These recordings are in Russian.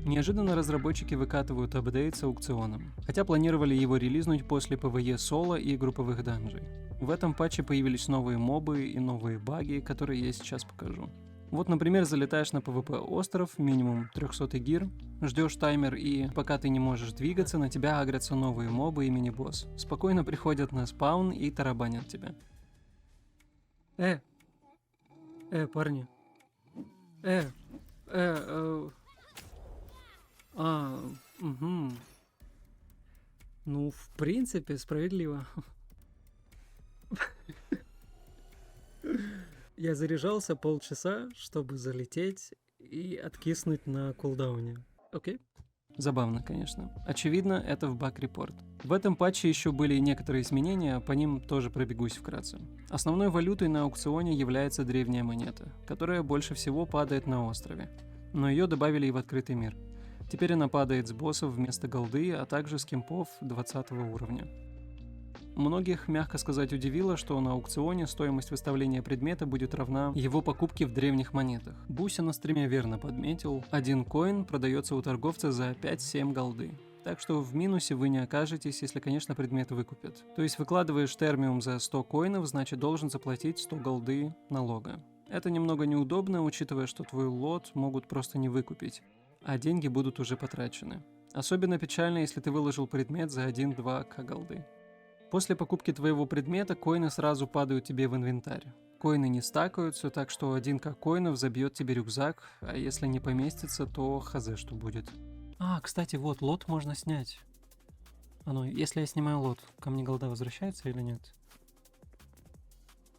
Неожиданно разработчики выкатывают апдейт с аукционом, хотя планировали его релизнуть после PvE соло и групповых данжей. В этом патче появились новые мобы и новые баги, которые я сейчас покажу. Вот, например, залетаешь на PvP остров, минимум 300 гир, ждешь таймер и пока ты не можешь двигаться, на тебя агрятся новые мобы и мини-босс. Спокойно приходят на спаун и тарабанят тебя. Парни. Угу. Ну, в принципе, справедливо. Я заряжался полчаса, чтобы залететь и откиснуть на кулдауне. Окей? Забавно, конечно. Очевидно, это в баг-репорт. В этом патче еще были некоторые изменения, по ним тоже пробегусь вкратце. Основной валютой на аукционе является древняя монета, которая больше всего падает на острове. Но ее добавили и в открытый мир. Теперь она падает с боссов вместо голды, а также с кемпов 20 уровня. Многих, мягко сказать, удивило, что на аукционе стоимость выставления предмета будет равна его покупке в древних монетах. Буся на стриме верно подметил, один коин продается у торговца за 5-7 голды. Так что в минусе вы не окажетесь, если, конечно, предмет выкупят. То есть выкладываешь термиум за 100 коинов, значит должен заплатить 100 голды налога. Это немного неудобно, учитывая, что твой лот могут просто не выкупить, а деньги будут уже потрачены. Особенно печально, если ты выложил предмет за 1-2к голды. После покупки твоего предмета коины сразу падают тебе в инвентарь. Коины не стакаются, так что 1к коинов забьет тебе рюкзак, а если не поместится, то хз что будет. Кстати, вот, лот можно снять. Если я снимаю лот, ко мне голда возвращается или нет?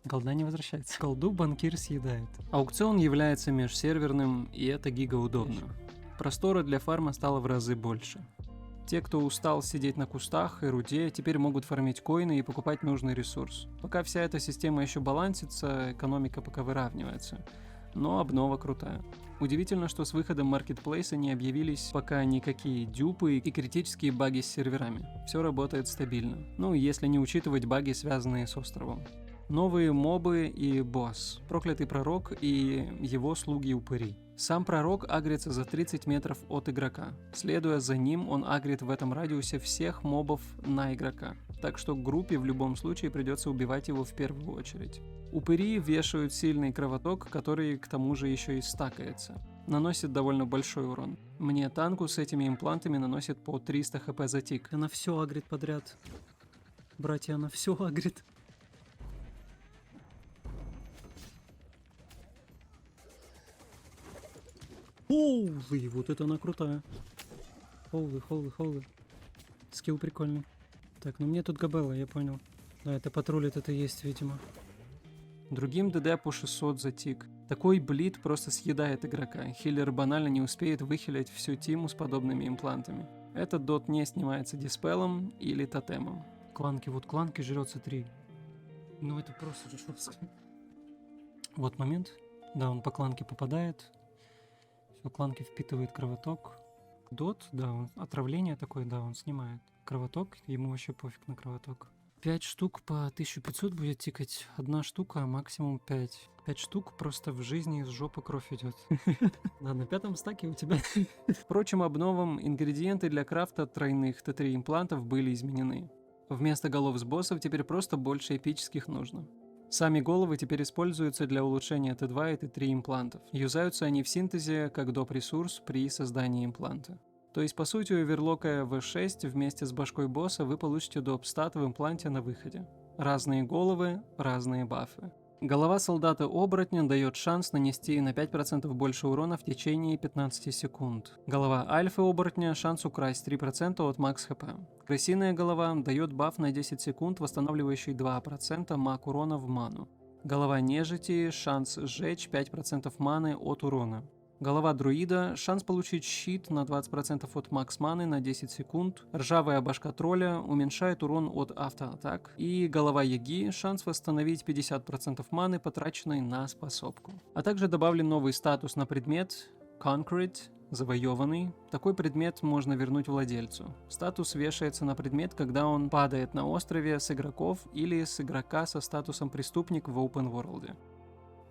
Голда не возвращается. Голду банкир съедает. Аукцион является межсерверным, и это гига удобно. Простора для фарма стало в разы больше. Те, кто устал сидеть на кустах и руде, теперь могут фармить коины и покупать нужный ресурс. Пока вся эта система еще балансится, экономика пока выравнивается. Но обнова крутая. Удивительно, что с выходом маркетплейса не объявились пока никакие дюпы и критические баги с серверами. Все работает стабильно. Если не учитывать баги, связанные с островом. Новые мобы и босс. Проклятый пророк и его слуги-упыри. Сам пророк агрится за 30 метров от игрока. Следуя за ним, он агрит в этом радиусе всех мобов на игрока. Так что группе в любом случае придется убивать его в первую очередь. Упыри вешают сильный кровоток, который к тому же еще и стакается. Наносит довольно большой урон. Мне танку с этими имплантами наносит по 300 хп за тик. Она все агрит подряд. Братья, она все агрит. Хоули, вот это она крутая. Хоули. Скилл прикольный. Так, мне тут габелла, я понял. Да, это патрулит, это есть, видимо. Другим ДД по 600 за тик. Такой блит просто съедает игрока. Хиллер банально не успеет выхилять всю тиму с подобными имплантами. Этот дот не снимается диспелом или тотемом. Кланки жрется 3. Это просто жестко. Вот момент. Да, он по кланке попадает. Все, кланки впитывает кровоток. Дот, да, отравление такое, да, он снимает. Кровоток, ему вообще пофиг на кровоток. 5 штук по 1500 будет тикать. Одна штука, максимум 5. 5 штук просто в жизни из жопы кровь идет. Да, на 5-м стаке у тебя. Впрочем, обновам ингредиенты для крафта тройных Т3 имплантов были изменены. Вместо голов с боссов теперь просто больше эпических нужно. Сами головы теперь используются для улучшения Т2 и Т3 имплантов. Юзаются они в синтезе как доп-ресурс при создании импланта. То есть, по сути, оверлокая V6 вместе с башкой босса вы получите доп-стат в импланте на выходе. Разные головы, разные бафы. Голова солдата-оборотня дает шанс нанести на 5% больше урона в течение 15 секунд. Голова альфы-оборотня – шанс украсть 3% от макс хп. Крысиная голова дает баф на 10 секунд, восстанавливающий 2% маг урона в ману. Голова нежити – шанс сжечь 5% маны от урона. Голова друида – шанс получить щит на 20% от макс маны на 10 секунд. Ржавая башка тролля уменьшает урон от автоатак. И голова яги – шанс восстановить 50% маны, потраченной на способку. А также добавлен новый статус на предмет Concrete – завоеванный. Такой предмет можно вернуть владельцу. Статус вешается на предмет, когда он падает на острове с игроков или с игрока со статусом преступник в open world.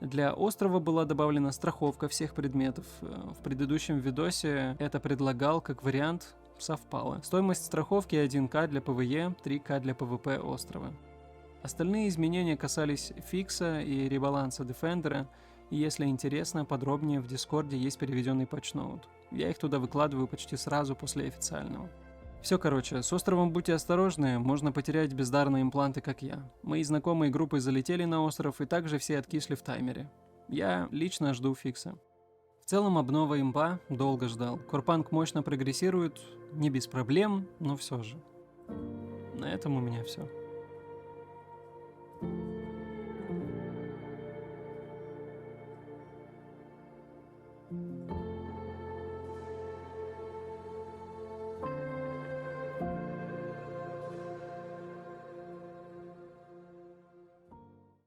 Для острова была добавлена страховка всех предметов. В предыдущем видосе это предлагал как вариант, совпало. Стоимость страховки 1К для ПВЕ, 3К для ПВП острова. Остальные изменения касались фикса и ребаланса Defender, и если интересно, подробнее в Дискорде есть переведенный патчноут. Я их туда выкладываю почти сразу после официального. Все, короче, с островом будьте осторожны, можно потерять бездарные импланты, как я. Мои знакомые группы залетели на остров и также все откисли в таймере. Я лично жду фикса. В целом обнова имба долго ждал. Корпанк мощно прогрессирует, не без проблем, но все же. На этом у меня все.